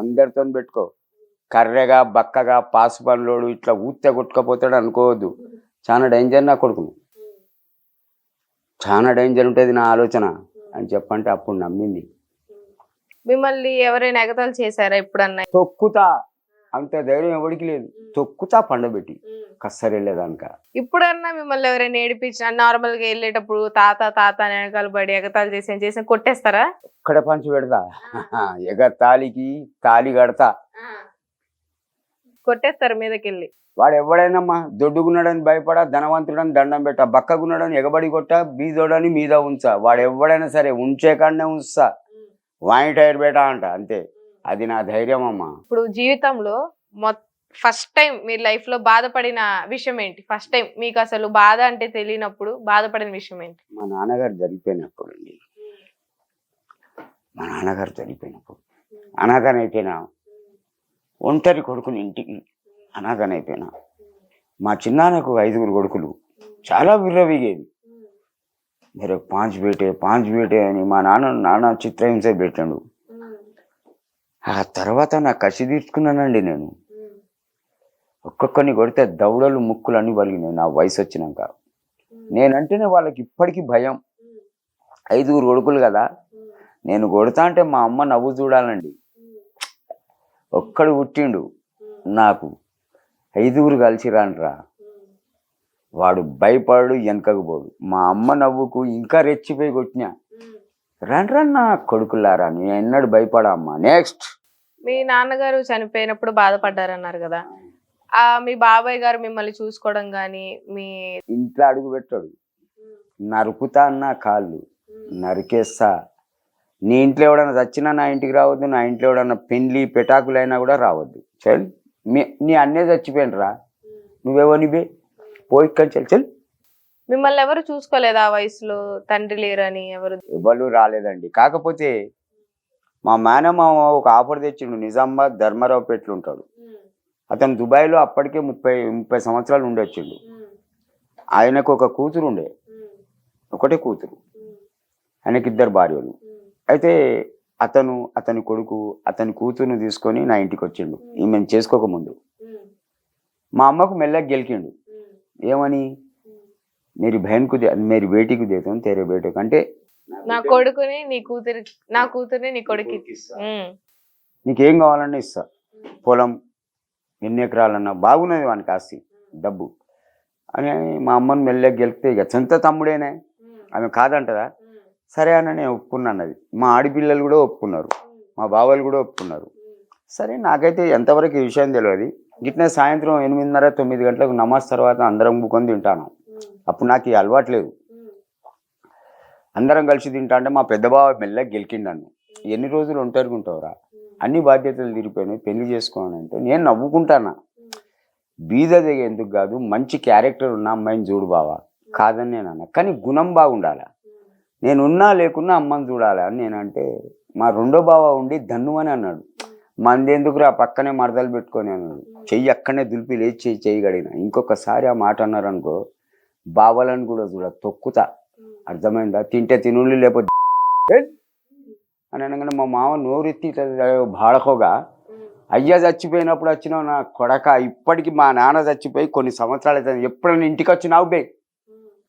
అందరితో పెట్టుకో. కర్రెగా బక్కగా పాసు పనులోడు ఇట్లా ఊత్తే కొట్టుకపోతాడు అనుకోవద్దు. చాలా డేంజర్ నా కొడుకును, చాలా డేంజర్ ఉంటుంది నా ఆలోచన అని చెప్పంటే అప్పుడు నమ్మింది. మిమ్మల్ని ఎవరైనా ఎగతాళి చేశారా ఎప్పుడన్నా? తొక్కుతా, అంత ధైర్యం ఎవరికి లేదు. తొక్కుతా పండబెట్టి కස්සరెళ్ళేదానిక. ఇప్పుడన్నా మిమ్మల్ని ఎవరైనా ఏడిపించిన నార్మల్ గా వెళ్ళేటప్పుడు తాత తాత అని వెనకాల పడి ఎగతాళి చేసి కొట్టేస్తారా? ఒక్కడ పంచి పెడతా, ఎగతాళికి తాళి కడతా, కొట్టేస్తారు మీదకెళ్ళి. వాడు ఎవడైనమ్మా దొడ్డుగున్నాడని భయపడా, ధనవంతుడని దండం పెట్టా, బక్కగున్నాడని ఎగబడి కొట్టా, బీదోడని మీద ఉంచా. వాడు ఎవడైనా సరే ఉంచే కాడనే ఉంచుతా, వాయి టైర్ బేటా అంట, అంతే. అది నా ధైర్యం అమ్మా. ఇప్పుడు జీవితంలో ఫస్ట్ టైం మీ లైఫ్ లో బాధపడిన విషయం ఏంటి? ఫస్ట్ టైం మీకు అసలు బాధ అంటే తెలియనప్పుడు బాధపడిన విషయం ఏంటి? మా నాన్నగారు చనిపోయినప్పుడు అండి. మా నాన్నగారు చనిపోయినప్పుడు అనాథనైపోయినా, ఒంటరి కొడుకుని ఇంటికి అనాథనైపోయినా. మా చిన్నాన్నకు 5 కొడుకులు, చాలా విర్రవీగేది. మీరు 5 బేటే అని మా నాన్న చిత్రహింస పెట్టాడు. ఆ తర్వాత నా కసి తీర్చుకున్నానండి నేను. ఒక్కొక్కరిని కొడితే దవడలు ముక్కులు అన్ని పలిగినాయి నా వయసు వచ్చినాక. నేనంటేనే వాళ్ళకి ఇప్పటికీ భయం. 5 కొడుకులు కదా, నేను కొడతా అంటే మా అమ్మ నవ్వు చూడాలండి. ఒక్కడు పుట్టిండు నాకు, 5 కలిసి రాండ్రా, వాడు భయపడు వెనకకు పోడు. మా అమ్మ నవ్వుకు ఇంకా రెచ్చిపోయి కొట్టినా, రండ్రా నా కొడుకులారా, నేను ఎన్నడు భయపడా అమ్మా. నెక్స్ట్, మీ నాన్నగారు చనిపోయినప్పుడు బాధపడ్డారన్నారు కదా, మీ బాబాయ్ గారు మిమ్మల్ని చూసుకోవడం గానీ, మీ ఇంట్లో అడుగు పెట్టాడు. నరుకుతా అన్న కాళ్ళు నరికేస్తా. నీ ఇంట్లో ఎవడన్నా చచ్చినా నా ఇంటికి రావద్దు, నా ఇంట్లో ఎవడన్నా పెళ్లి పెటాకులైనా కూడా రావద్దు. చల్, నీ అన్నే చచ్చిపోయినరా, నువ్వెవనివే, పోయి ఇక్కడి చల్. మిమ్మల్ని ఎవరు చూసుకోలేదా ఆ వయసులో? తండ్రి లేరని ఎవరు రాలేదండి. కాకపోతే మా మేనమామ ఒక ఆఫర్ తెచ్చిండు. నిజామాబాద్ ధర్మారావుపేటలో ఉంటాడు అతను. దుబాయ్లో అప్పటికే 30 సంవత్సరాలు ఉండొచ్చిండు. ఆయనకు ఒక కూతురు ఉండే, ఒకటే కూతురు, ఆయనకి 2 భార్యలు. అయితే అతని కొడుకు అతని కూతురుని తీసుకొని నా ఇంటికి వచ్చిండు. ఈమెను చేసుకోకముందు మా అమ్మకు మెల్లగా గెలికిండు. ఏమని, మేరీ బహన్ కు మేరీ బేటీకి దేతాం తేరే బేటకు, అంటే నా కొడుకుని నీ కూతురు, నా కూతుర్ని నీ కొడుకు, నీకేం కావాలన్నా ఇస్తా. పొలం, ఎన్ని ఎకరాలన్నా, బాగున్నది వానికి ఆస్తి డబ్బు అని మా అమ్మని మెల్లగా గెలిపితే, ఇక సొంత తమ్ముడేనే, ఆమె కాదంటదా. సరే అన్న నేను ఒప్పుకున్నా అన్నది. మా ఆడపిల్లలు కూడా ఒప్పుకున్నారు, మా బావలు కూడా ఒప్పుకున్నారు. సరే, నాకైతే ఎంతవరకు ఈ విషయం తెలియదు. గిట్నే సాయంత్రం 8:30, 9 గంటలకు నమాజ్ తర్వాత అందరం బుకొని తింటాను. అప్పుడు నాకు ఈ అలవాటు లేదు. అందరం కలిసి తింటా అంటే మా పెద్ద బావ మెల్లగా గెలికిండాను. ఎన్ని రోజులు ఒంటరిగా ఉంటావురా, అన్ని బాధ్యతలు తీరిపోయినాయి, పెళ్లి చేసుకోవాలంటే నేను నవ్వుకుంటానా. బీద దిగ ఎందుకు కాదు, మంచి క్యారెక్టర్ ఉన్న అమ్మాయిని చూడు బావా, కాదని నేను అన్నా. కానీ గుణం బాగుండాలి, నేనున్నా లేకున్నా అమ్మని చూడాలి అని నేనంటే, మా రెండో బావ ఉండి దన్ను అని అన్నాడు. మందెందుకురా పక్కనే మరదలు పెట్టుకొని అన్నాడు. చెయ్యి అక్కడనే దులిపి లేచి చెయ్యి గడిగిన. ఇంకొకసారి ఆ మాట అన్నారనుకో, బావలను కూడా చూడ తొక్కుతా, అర్థమైందా. తింటే తినుళ్ళు, లేకపోతే అని అనగానే మా మామ నోరెత్తి బాడకోగా, అయ్యా చచ్చిపోయినప్పుడు వచ్చినావు నా కొడక, ఇప్పటికి మా నాన్న చచ్చిపోయి కొన్ని సంవత్సరాలు అవుతుంది, ఎప్పుడైనా ఇంటికి వచ్చినావు బే,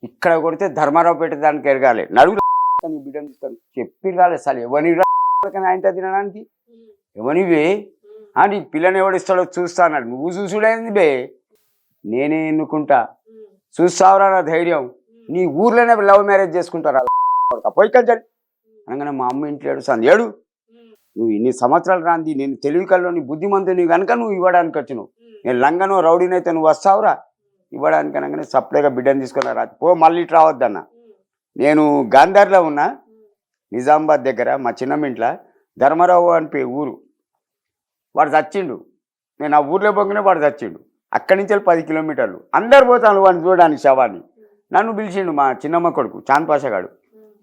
ఇక్కడ కొడితే ధర్మారావు పెట్టేదానికి ఎరగాలి, నడుగు బిడ్డను తీసుకొని చెప్పి రాలే. అసలు ఎవరి ఆయన తినడానికి ఎవనివే అని, పిల్లని ఎవడిస్తాడో చూస్తా అన్నాడు. నువ్వు చూసుడైంది బే, నేనే ఎన్నుకుంటా, చూస్తావురా నా ధైర్యం, నీ ఊర్లోనే లవ్ మ్యారేజ్ చేసుకుంటారా పోయికంచాలి అనగానే మా అమ్మ ఇంట్లో ఏడుస్తాను. ఏడు, నువ్వు ఇన్ని సంవత్సరాలు రాంది, నేను తెలివి కల్లో నీ బుద్ధిమంతుని కనుక నువ్వు ఇవ్వడానికి వచ్చినావు, నేను లంగను రౌడీనైతే నువ్వు వస్తావురా ఇవ్వడానికి అనగానే సప్లైగా బిడ్డను తీసుకొని రా పో, మళ్ళీ ఇటు రావద్దన్న. నేను గాంధార్లో ఉన్నా, నిజామాబాద్ దగ్గర మా చిన్నమ్మింట్ల ధర్మారావు అని ఊరు. వాడు చచ్చిండు, నేను ఆ ఊర్లో పోగానే వాడు చచ్చిండు. అక్కడి నుంచి 10 కిలోమీటర్లు అందరు పోతాను వాడిని చూడడానికి శవాన్ని. నన్ను పిలిచిండు మా చిన్నమ్మ కొడుకు చాంద్పాషగాడు,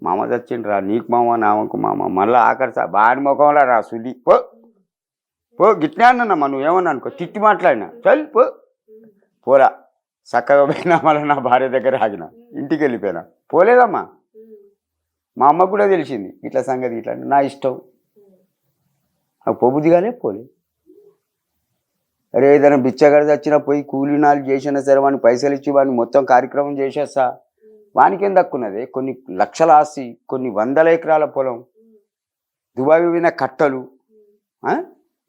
మామ చచ్చిండు రా, నీకు మామ నామకు మామ, మళ్ళీ ఆఖరి బాని ముఖంలో రా సుడి, పో పో గిట్నే అన్నమ్మా, నువ్వేమన్నా అనుకో, తిట్టి మాట్లాడినా, చల్ పోరా. చక్కగా పోయినా, మళ్ళీ నా భార్య దగ్గర ఆగిన, ఇంటికి వెళ్ళిపోయినా. పోలేదమ్మా, మా అమ్మకు కూడా తెలిసింది ఇట్లా సంగతి, ఇట్లా నా ఇష్టం నాకు పోబుద్దిగానే పోలే. అరే ఏదైనా బిచ్చగాడి వచ్చినా పోయి కూలీనాలు చేసినా సరే వాడిని పైసలు ఇచ్చి వాడిని మొత్తం కార్యక్రమం చేసేస్తా. వానికేం దక్కున్నది? కొన్ని లక్షల ఆస్తి, కొన్ని వందల ఎకరాల పొలం, దుబాయ్ పోయిన కట్టలు,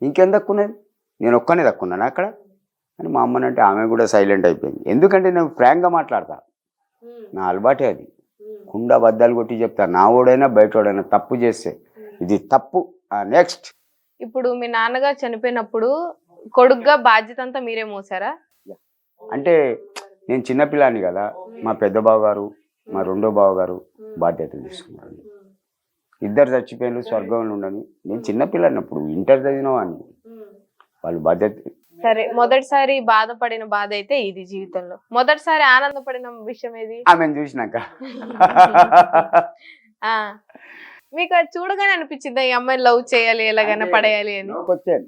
ఇంకేం దక్కున్నది? నేను ఒక్కనే దక్కున్నాను అక్కడ అని మా అమ్మనంటే ఆమె కూడా సైలెంట్ అయిపోయింది. ఎందుకంటే నేను ఫ్రాంక్గా మాట్లాడతా, నా అలవాటే అది. కుండ బద్దాలు కొట్టి చెప్తా, నా ఓడైనా బయటోడైనా తప్పు చేస్తే ఇది తప్పు. నెక్స్ట్, ఇప్పుడు మీ నాన్నగారు చనిపోయినప్పుడు కొడుగ్గా బాధ్యత అంతా మీరే మోసారా? అంటే నేను చిన్నపిల్లాని కదా, మా పెద్ద బావగారు మా రెండో బావగారు బాధ్యతలు తీసుకున్నారు. ఇద్దరు చచ్చిపోయిన స్వర్గంలో ఉండని, నేను చిన్నపిల్లని అప్పుడు ఇంటర్ చదివిన వాడిని, వాళ్ళు బాధ్యత. సరే, మొదటిసారి బాధపడిన బాధ అయితే ఇది జీవితంలో. మొదటిసారి ఆనందపడిన విషయం ఏది? ఆమెను చూసినాక. మీకు అది చూడగానే అనిపించిందా ఈ అమ్మాయిని లవ్ చేయాలి, ఎలాగైనా పడేయాలి అని? వచ్చాను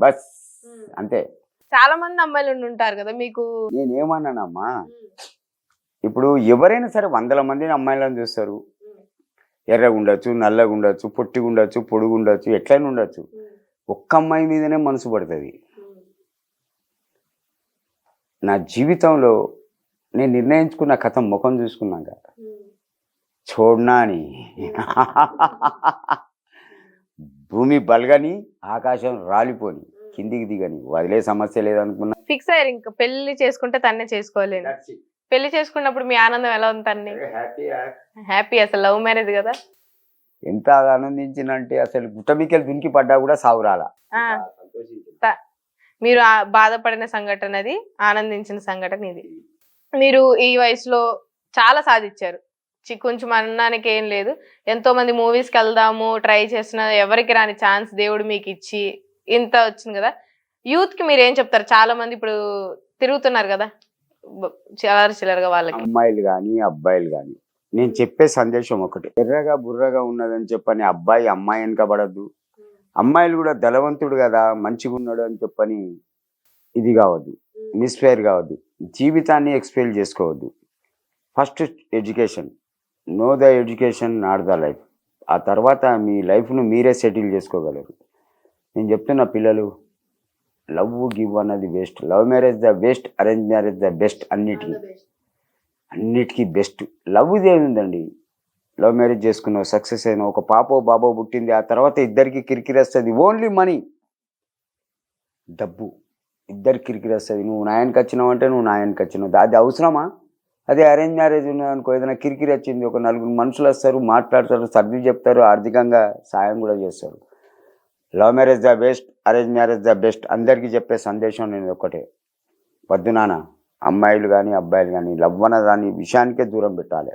బస్ అంతే. చాలా మంది అమ్మాయిలు ఉంటారు కదా, మీకు నేనేమన్నానమ్మా, ఇప్పుడు ఎవరైనా సరే 100 మందిని అమ్మాయిలను చూస్తారు. ఎర్రగా ఉండొచ్చు, నల్లగా ఉండొచ్చు, పొట్టిగా ఉండొచ్చు, పొడుగు ఉండొచ్చు, ఎట్లయినా ఉండొచ్చు. ఒక్క అమ్మాయి మీదనే మనసు పడుతుంది. నా జీవితంలో నేను నిర్ణయించుకున్న కథ ముఖం చూసుకున్నాక చూడనా అని భూమి బలగని ఆకాశం రాలిపోని కిందికి దిగని వదిలే సమస్య లేదనుకున్నా. ఫిక్స్ అయ్యారు ఇంకా పెళ్లి చేసుకుంటే తన్నే చేసుకోవాలి. పెళ్లి చేసుకున్నప్పుడు మీ ఆనందం ఎలా ఉంది? తన్ని హ్యాపీ, అసలు లవ్ మ్యారేజ్ కదా. ఎంత ఆనందించినంటే అసలు గుట్టమికెళ్ళి దునికి పడ్డా కూడా సావురాల. మీరు బాధపడిన సంఘటన అది, ఆనందించిన సంఘటన ఇది. మీరు ఈ వయసులో చాలా సాధించారు. కొంచెం అన్నానికి ఏం లేదు. ఎంతో మంది మూవీస్కి వెళ్దాము ట్రై చేసిన ఎవరికి రాని ఛాన్స్ దేవుడు మీకు ఇచ్చి ఇంత వచ్చింది కదా. యూత్ కి మీరు ఏం చెప్తారు? చాలా మంది ఇప్పుడు తిరుగుతున్నారు కదా చిల్లరగా, వాళ్ళకి అమ్మాయిలు కానీ అబ్బాయిలు కానీ నేను చెప్పే సందేశం ఒకటి, ఎర్రగా బుర్రగా ఉన్నదని చెప్పని అబ్బాయి అమ్మాయి వెనకబడద్దు. అమ్మాయిలు కూడా ధనవంతుడు కదా మంచిగా ఉన్నాడు అని చెప్పని ఇది కావద్దు, మిస్ఫైర్ కావద్దు, జీవితాన్ని ఎక్స్పెయిల్ చేసుకోవద్దు. First education, know the education not the life. ఆ తర్వాత మీ లైఫ్ను మీరే సెటిల్ చేసుకోగలరు. నేను చెప్తున్న పిల్లలు, లవ్ గివ్ అన్నది waste, love marriage the best, arrange marriage the best, అన్నిటికీ బెస్ట్. లవ్ ఇదేముందండి, లవ్ మ్యారేజ్ చేసుకున్నావు, సక్సెస్ అయినా, ఒక పాపో బాబో పుట్టింది, ఆ తర్వాత ఇద్దరికి కిరికిరి వస్తుంది. ఓన్లీ మనీ, డబ్బు, ఇద్దరు కిరికిరి వస్తుంది. నువ్వు నాయనకి వచ్చినావు అంటే నువ్వు నాయనకి వచ్చినావు, అది అవసరమా? అదే అరేంజ్ మ్యారేజ్ ఉన్నదనుకో, ఏదైనా కిరికిరి వచ్చింది, ఒక 4 మనుషులు వస్తారు, మాట్లాడతారు, సర్ది చెప్తారు, ఆర్థికంగా సాయం కూడా చేస్తారు. Love marriage the best, arrange marriage the best. అందరికీ చెప్పే సందేశం నేను ఒకటే, వద్దు నాన్న, అమ్మాయిలు కానీ అబ్బాయిలు కానీ లవ్ అన్న దాని విషయానికే దూరం పెట్టాలి.